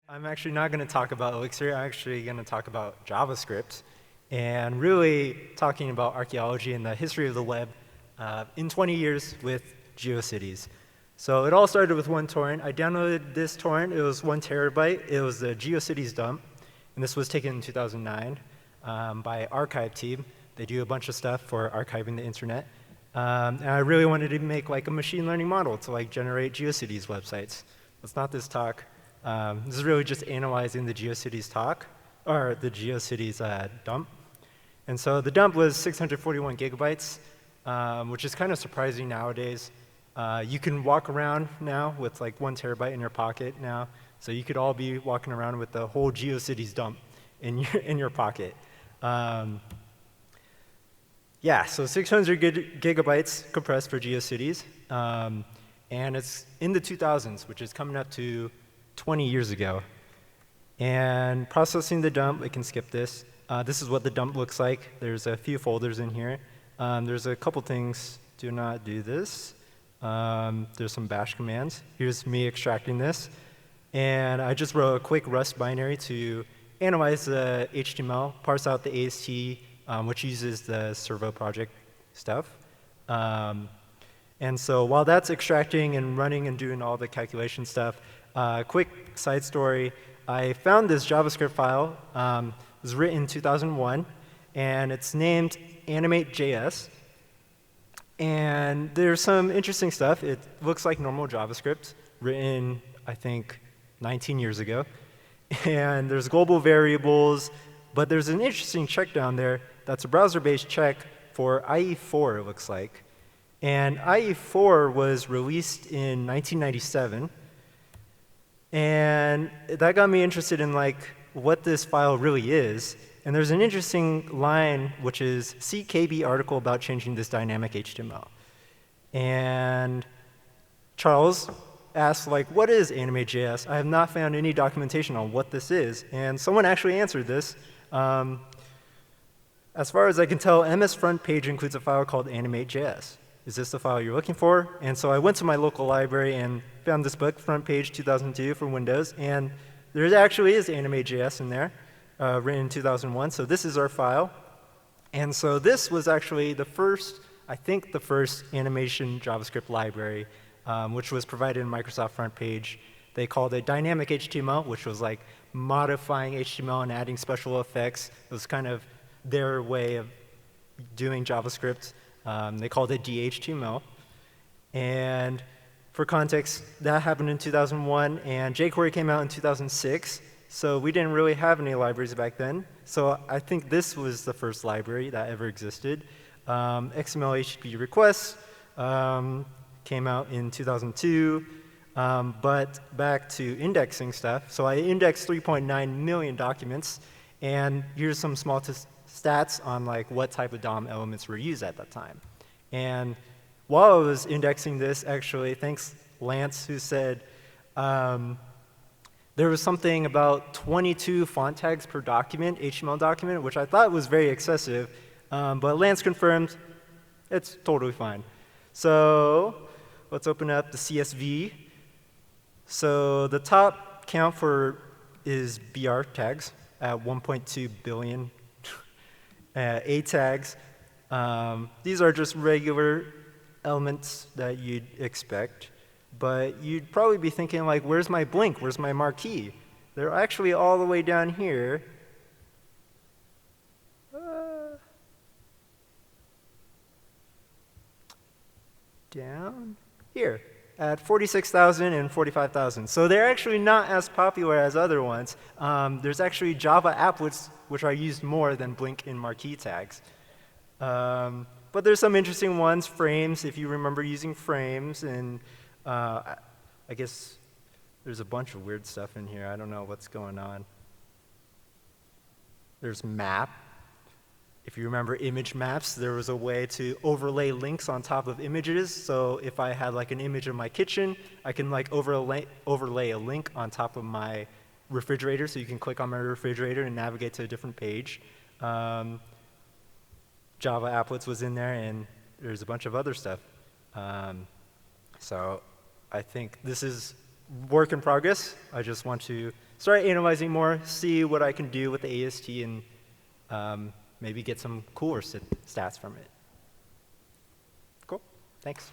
I'm actually not going to talk about Elixir. I'm actually going to talk about JavaScript and really talking about archaeology and the history of the web in 20 years with GeoCities. So it all started with one torrent. I downloaded this torrent. It was 1 terabyte. It was the GeoCities dump. And this was taken in 2009 by Archaeology. They do a bunch of stuff for archiving the internet. And I really wanted to make like a machine learning model to like generate GeoCities websites. That's not this talk. This is really just analyzing the GeoCities talk, or the GeoCities dump. And so the dump was 641 gigabytes, which is kind of surprising nowadays. You can walk around now with like 1 terabyte in your pocket now. So you could all be walking around with the whole GeoCities dump in your pocket. Yeah, so 600 gigabytes compressed for GeoCities. And it's in the 2000s, which is coming up to 20 years ago. And processing the dump, we can skip this. This is what the dump looks like. There's a few folders in here. There's a couple things. Do not do this. There's some bash commands. Here's me extracting this. And I just wrote a quick Rust binary to analyze the HTML, parse out the AST, which uses the Servo project stuff. And so while that's extracting and running and doing all the calculation stuff, quick side story, I found this JavaScript file. It was written in 2001, and it's named animate.js. And there's some interesting stuff. It looks like normal JavaScript, written, I think, 19 years ago. And there's global variables, but there's an interesting check down there that's a browser-based check for IE4, it looks like. And IE4 was released in 1997. And that got me interested in like what this file really is. And there's an interesting line, which is see KB article about changing this dynamic HTML. And Charles asked, like, what is animate.js? I have not found any documentation on what this is. And someone actually answered this. As far as I can tell, MS front page includes a file called animate.js. Is this the file you're looking for? And so I went to my local library and found this book, Front Page 2002 for Windows. And there actually is animate.js in there, written in 2001. So this is our file. And so this was actually the first, I think the first animation JavaScript library, which was provided in Microsoft Front Page. They called it dynamic HTML, which was like modifying HTML and adding special effects. It was kind of their way of doing JavaScript. They called it DHTML. And for context, that happened in 2001, and jQuery came out in 2006. So we didn't really have any libraries back then. So I think this was the first library that ever existed. XML HTTP requests came out in 2002. But back to indexing stuff. So I indexed 3.9 million documents. And here's some small stats on like what type of DOM elements were used at that time. And while I was indexing this, actually, thanks Lance, who said there was something about 22 font tags per document, HTML document, which I thought was very excessive. But Lance confirmed it's totally fine. So let's open up the CSV. So the top count is BR tags at 1.2 billion. A tags. These are just regular elements that you'd expect. But you'd probably be thinking, like, where's my blink? Where's my marquee? They're actually all the way down here. Down here at 46,000 and 45,000. So they're actually not as popular as other ones. There's actually Java applets which are used more than blink and marquee tags. But But there's some interesting ones, frames, if you remember using frames, and I guess there's a bunch of weird stuff in here. I don't know what's going on. There's map. If you remember image maps, there was a way to overlay links on top of images. So if I had like an image of my kitchen, I can like overlay a link on top of my refrigerator, so you can click on my refrigerator and navigate to a different page. Java applets was in there, and there's a bunch of other stuff. So I think this is work in progress. I just want to start analyzing more, see what I can do with the AST, and maybe get some cooler stats from it. Cool, thanks.